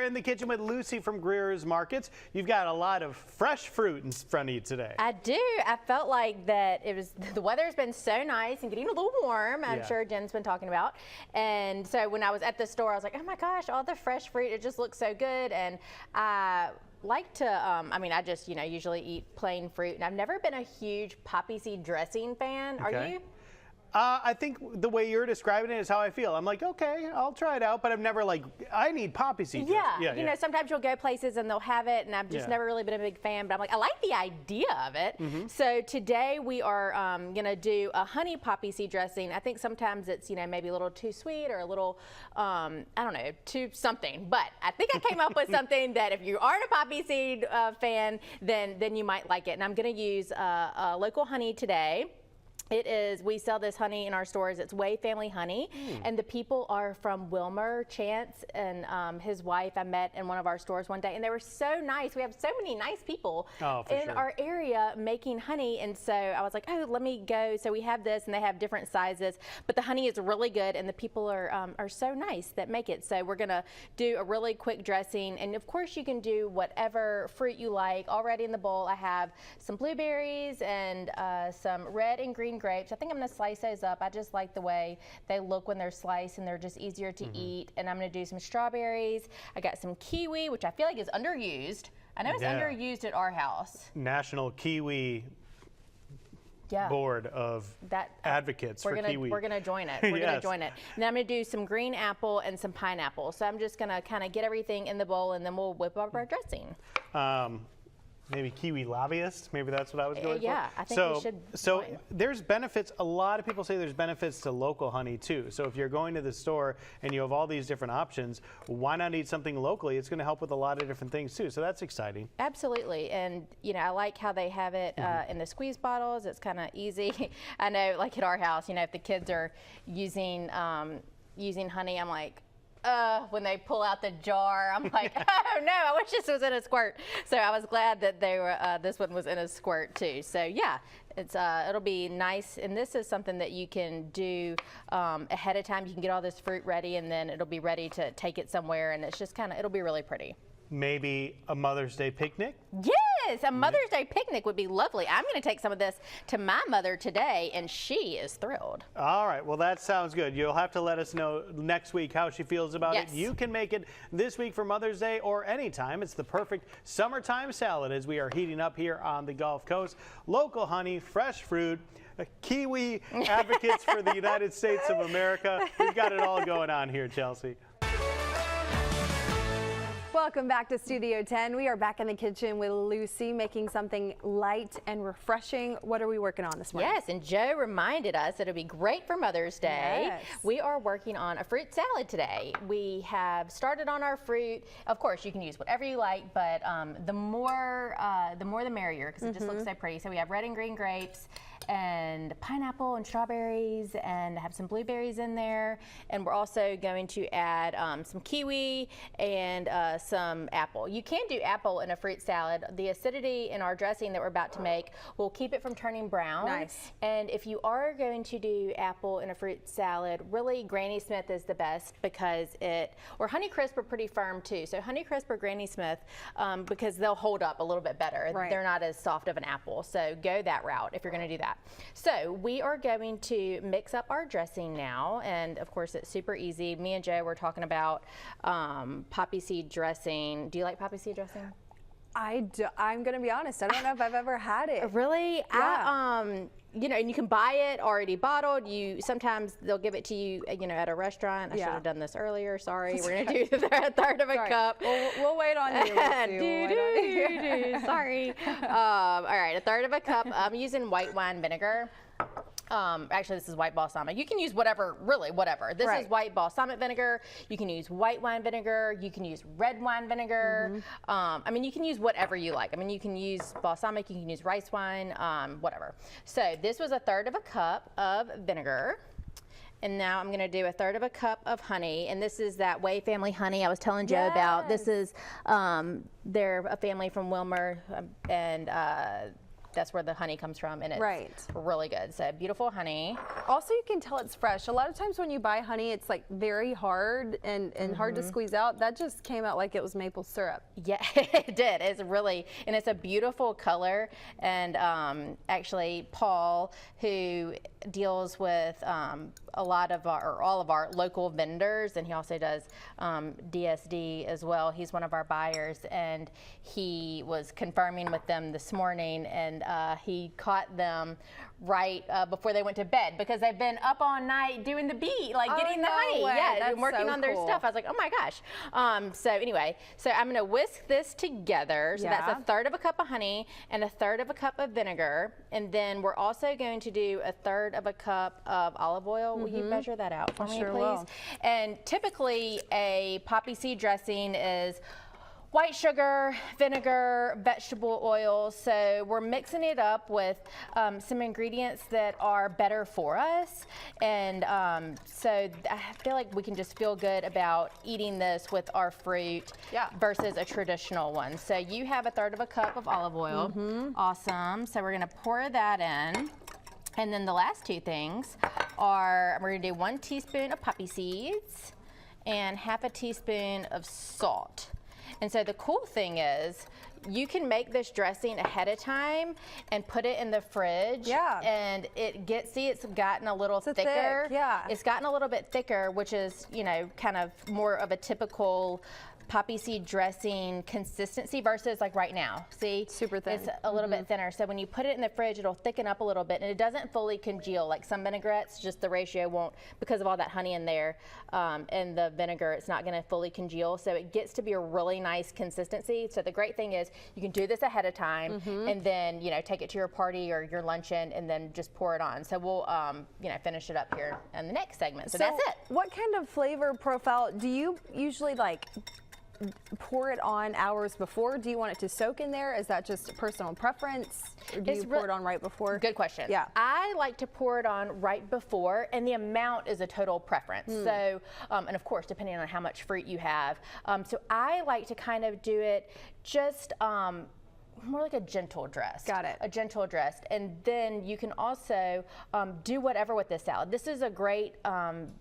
in the kitchen with Lucy from Greer's Markets. You've got a lot of fresh fruit in front of you today. I do. I felt like that the weather's been so nice and getting a little warm. I'm sure Jen's been talking about. And so when I was at the store, I was like, oh my gosh, all the fresh fruit, it just looks so good. And I like to, I mean, I just, usually eat plain fruit. And I've never been a huge poppy seed dressing fan. Are you? I think the way you're describing it is how I feel. I'm like, okay, I'll try it out, but I've never I need poppy seed. Yeah, you know, sometimes you'll go places and they'll have it, and I've just never really been a big fan, but I'm like, I like the idea of it. So today we are gonna do a honey poppy seed dressing. I think sometimes it's, maybe a little too sweet or a little, I don't know, too something, but I think I came up with something that if you aren't a poppy seed fan, then you might like it. And I'm gonna use local honey today. We sell this honey in our stores. It's Way Family Honey. And the people are from Wilmer. Chance and his wife I met in one of our stores one day, and they were so nice. We have so many nice people in our area making honey, and so I was like, oh, let me go. So we have this, and they have different sizes, but the honey is really good, and the people are so nice that make it. So we're gonna do a really quick dressing, and of course you can do whatever fruit you like. Already in the bowl I have some blueberries and some red and green grapes. I think I'm going to slice those up. I just like the way they look when they're sliced, and they're just easier to eat. And I'm going to do some strawberries. I got some kiwi, which I feel like is underused. I know it's underused at our house. National Kiwi Board of Advocates for Kiwi. We're going to join it. We're going to join it. And then I'm going to do some green apple and some pineapple. So I'm just going to kind of get everything in the bowl, and then we'll whip up our dressing. Maybe kiwi lobbyist. Maybe that's what I was going for. Yeah, I think we should. So there's benefits. A lot of people say there's benefits to local honey too. So if you're going to the store and you have all these different options, why not eat something locally? It's going to help with a lot of different things too. So that's exciting. Absolutely. And I like how they have it in the squeeze bottles. It's kind of easy. I know, like at our house, if the kids are using honey, I'm like, when they pull out the jar, I'm like, oh no, I wish this was in a squirt. So I was glad that they were, this one was in a squirt too. So yeah, it'll be nice. And this is something that you can do ahead of time. You can get all this fruit ready, and then it'll be ready to take it somewhere. And it's just it'll be really pretty. Maybe a Mother's Day picnic? Yes, a Mother's Day picnic would be lovely. I'm going to take some of this to my mother today, and she is thrilled. All right, well, that sounds good. You'll have to let us know next week how she feels about it. You can make it this week for Mother's Day or anytime. It's the perfect summertime salad as we are heating up here on the Gulf Coast. Local honey, fresh fruit, kiwi advocates for the United States of America. We've got it all going on here, Chelsea. Welcome back to Studio 10. We are back in the kitchen with Lucy making something light and refreshing. What are we working on this morning? Yes, and Joe reminded us that it'll be great for Mother's Day. Yes. We are working on a fruit salad today. We have started on our fruit. Of course, you can use whatever you like, but the more the merrier, because it just looks so pretty. So we have red and green grapes, and pineapple and strawberries, and have some blueberries in there. And we're also going to add some kiwi and some apple. You can do apple in a fruit salad. The acidity in our dressing that we're about to make will keep it from turning brown. Nice. And if you are going to do apple in a fruit salad, really Granny Smith is the best, because or Honey Crisp are pretty firm too. So Honey Crisp or Granny Smith, because they'll hold up a little bit better. Right. They're not as soft of an apple. So go that route if you're going to do that. So we are going to mix up our dressing now, and of course it's super easy. Me and Joe were talking about poppy seed dressing. Do you like poppy seed dressing? I'm going to be honest, I don't know if I've ever had it. Really? Yeah. And you can buy it already bottled. Sometimes they'll give it to you, at a restaurant. I should have done this earlier. Sorry. We're going to do a third of a cup. We'll wait on you. Sorry. All right, a third of a cup. I'm using white wine vinegar. Actually, this is white balsamic. You can use whatever, really whatever. This is white balsamic vinegar. You can use white wine vinegar. You can use red wine vinegar. I mean, you can use whatever you like. I mean, you can use balsamic. You can use rice wine, whatever. So this was a third of a cup of vinegar. And now I'm going to do a third of a cup of honey. And this is that Way Family Honey I was telling Joe about. This is, they're a family from Wilmer, and that's where the honey comes from, and it's Right. really good. So beautiful honey. Also, you can tell it's fresh. A lot of times when you buy honey, it's like very hard and hard to squeeze out. That just came out like it was maple syrup. Yeah, it did. It's really, and it's a beautiful color. And actually, Paul, who deals with a lot of our, or all of our local vendors, and he also does DSD as well. He's one of our buyers, and he was confirming with them this morning, and he caught them right before they went to bed because they've been up all night doing the bee, like getting the honey. Way. Yeah, That's and working so on their cool. stuff. I was like, oh my gosh. So anyway, so I'm gonna whisk this together. So that's a third of a cup of honey and a third of a cup of vinegar. And then we're also going to do a third of a cup of olive oil. Will you measure that out for me, sure please? will. And typically a poppy seed dressing is white sugar, vinegar, vegetable oil. So we're mixing it up with some ingredients that are better for us. And so I feel like we can just feel good about eating this with our fruit versus a traditional one. So you have a third of a cup of olive oil. Awesome. So we're gonna pour that in. And then the last two things are, we're gonna do 1 teaspoon of poppy seeds and half a teaspoon of salt. And so the cool thing is you can make this dressing ahead of time and put it in the fridge. Yeah. And it gets, see, it's gotten a little thicker. Thick, yeah. It's gotten a little bit thicker, which is, you know, kind of more of a typical poppy seed dressing consistency versus like right now. See? Super thin. It's a little bit thinner. So when you put it in the fridge, it'll thicken up a little bit, and it doesn't fully congeal. Like some vinaigrettes, just the ratio won't, because of all that honey in there and the vinegar, it's not gonna fully congeal. So it gets to be a really nice consistency. So the great thing is you can do this ahead of time and then, you know, take it to your party or your luncheon and then just pour it on. So we'll, you know, finish it up here in the next segment. So that's it. What kind of flavor profile do you usually like pour it on hours before? Do you want it to soak in there? Is that just a personal preference? Or do you pour it on right before? Good question. Yeah. I like to pour it on right before, and the amount is a total preference. So, and of course, depending on how much fruit you have. So I like to kind of do it just, more like a gentle dress. Got it. A gentle dress. And then you can also do whatever with this salad. This is a great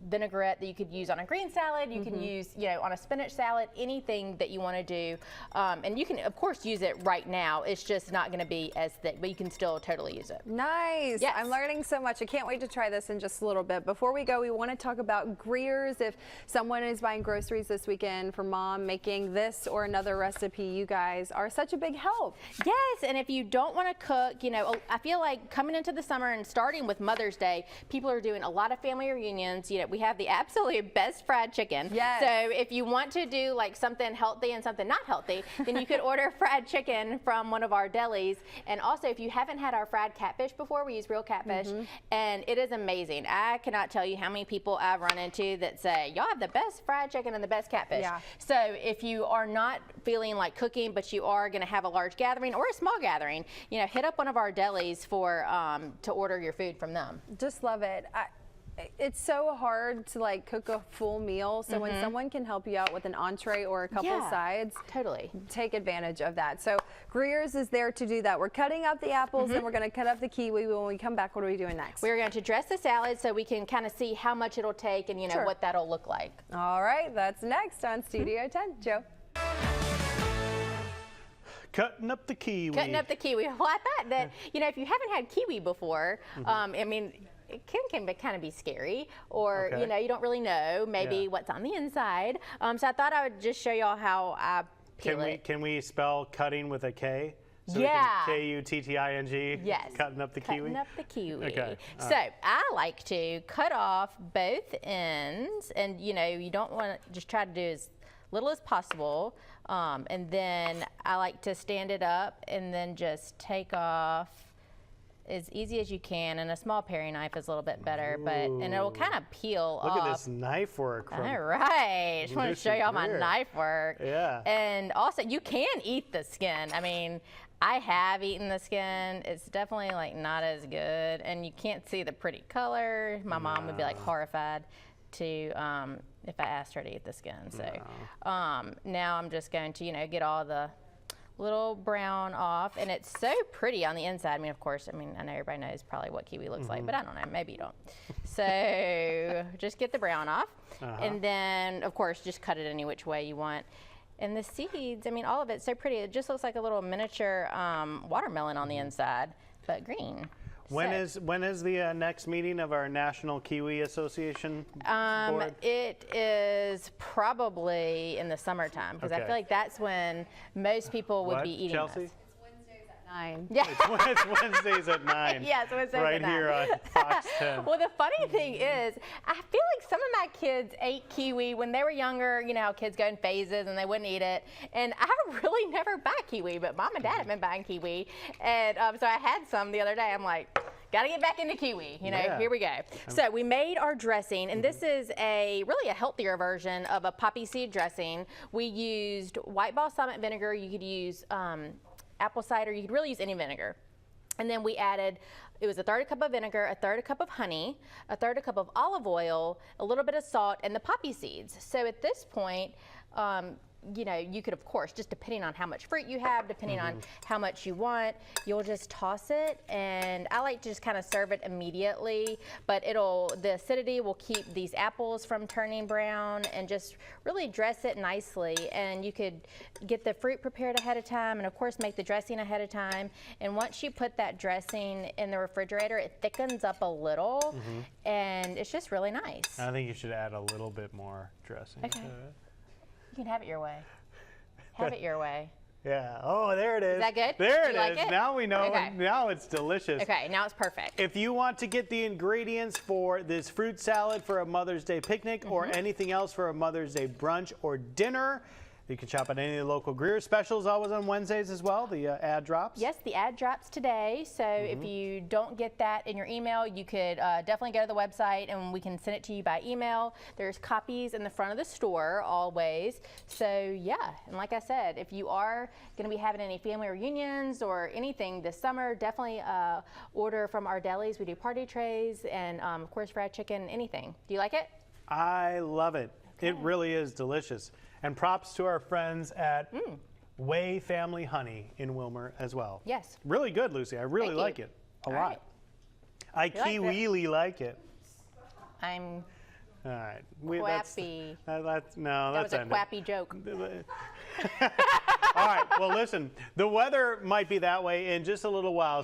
vinaigrette that you could use on a green salad. You can use, you know, on a spinach salad, anything that you want to do. And you can, of course, use it right now. It's just not going to be as thick, but you can still totally use it. Nice. Yes. I'm learning so much. I can't wait to try this in just a little bit. Before we go, we want to talk about Greer's. If someone is buying groceries this weekend for mom, making this or another recipe, you guys are such a big help. Yes, and if you don't want to cook, you know, I feel like coming into the summer and starting with Mother's Day, people are doing a lot of family reunions. You know, we have the absolute best fried chicken. Yes. So if you want to do like something healthy and something not healthy, then you could order fried chicken from one of our delis. And also, if you haven't had our fried catfish before, we use real catfish, and it is amazing. I cannot tell you how many people I've run into that say, y'all have the best fried chicken and the best catfish. Yeah. So if you are not feeling like cooking, but you are going to have a large gathering or a small gathering, you know, hit up one of our delis for to order your food from them. Just love it. It's so hard to like cook a full meal, so when someone can help you out with an entree or a couple sides, Totally. take advantage of that. So Greer's is there to do that. We're cutting up the apples and we're going to cut up the kiwi. When we come back, what are we doing next? We're going to dress the salad so we can kind of see how much it'll take and, you know, what that'll look like. All right, that's next on Studio 10. Joe. Cutting up the kiwi. Cutting up the kiwi. Well, I thought that, you know, if you haven't had kiwi before, I mean, it can kind of be scary, or, you know, you don't really know maybe what's on the inside. So I thought I would just show y'all how I peel it. Can we spell cutting with a K? So K-U-T-T-I-N-G. Yes. Cutting up the kiwi. Cutting up the kiwi. Okay. So I like to cut off both ends, and you know, you don't want to just try to do as little as possible. And then I like to stand it up and then just take off as easy as you can. And a small paring knife is a little bit better, and it'll kind of peel off. Look at this knife work. All right, just want to show y'all my Greer. knife work. Yeah. And also, you can eat the skin. I mean, I have eaten the skin. It's definitely like not as good, and you can't see the pretty color. My mom would be like horrified to if I asked her to eat the skin. So now I'm just going to, you know, get all the little brown off, and it's so pretty on the inside. I mean, of course, I know everybody knows probably what kiwi looks like, but I don't know, maybe you don't. So just get the brown off, and then, of course, just cut it any which way you want. And the seeds, I mean, all of it's so pretty. It just looks like a little miniature watermelon on the inside, but green. When is the next meeting of our National Kiwi Association board? It is probably in the summertime, because I feel like that's when most people would be eating Chelsea? this. It's Wednesdays at 9. Yeah. It's Wednesdays at 9. Yes, Wednesdays right at 9. here on Fox 10. Well, the funny thing is, I feel like some of my kids ate kiwi when they were younger. You know how kids go in phases and they wouldn't eat it. And I really never buy kiwi, but Mom and Dad have been buying kiwi. And so I had some the other day. I'm like, got to get back into kiwi. You know, here we go. So we made our dressing, and this is really a healthier version of a poppy seed dressing. We used white balsamic vinegar. You could use apple cider. You could really use any vinegar. And then we added, it was a third cup of vinegar, a third cup of honey, a third cup of olive oil, a little bit of salt, and the poppy seeds. So at this point, you know, you could, of course, just depending on how much fruit you have, depending on how much you want, you'll just toss it. And I like to just kind of serve it immediately, but the acidity will keep these apples from turning brown, and just really dress it nicely. And you could get the fruit prepared ahead of time, and of course make the dressing ahead of time. And once you put that dressing in the refrigerator, it thickens up a little, and it's just really nice. I think you should add a little bit more dressing to it. You can have it your way. Have it your way. Yeah. Oh, there it is. Is that good? There Do it you is. like it? Now we know. Okay. Now it's delicious. Okay, now it's perfect. If you want to get the ingredients for this fruit salad for a Mother's Day picnic or anything else for a Mother's Day brunch or dinner, you can shop at any of the local Greer specials, always on Wednesdays as well, the ad drops. Yes, the ad drops today. So if you don't get that in your email, you could definitely go to the website and we can send it to you by email. There's copies in the front of the store always. So yeah, and like I said, if you are going to be having any family reunions or anything this summer, definitely order from our delis. We do party trays and of course fried chicken, anything. Do you like it? I love it. It really is delicious. And props to our friends at Way Family Honey in Wilmer as well. Yes. Really good, Lucy. I really like it a lot. Right. I kiwi-ly like it. I'm All right. quappy. That was a quappy joke. All right. Well, listen, the weather might be that way in just a little while.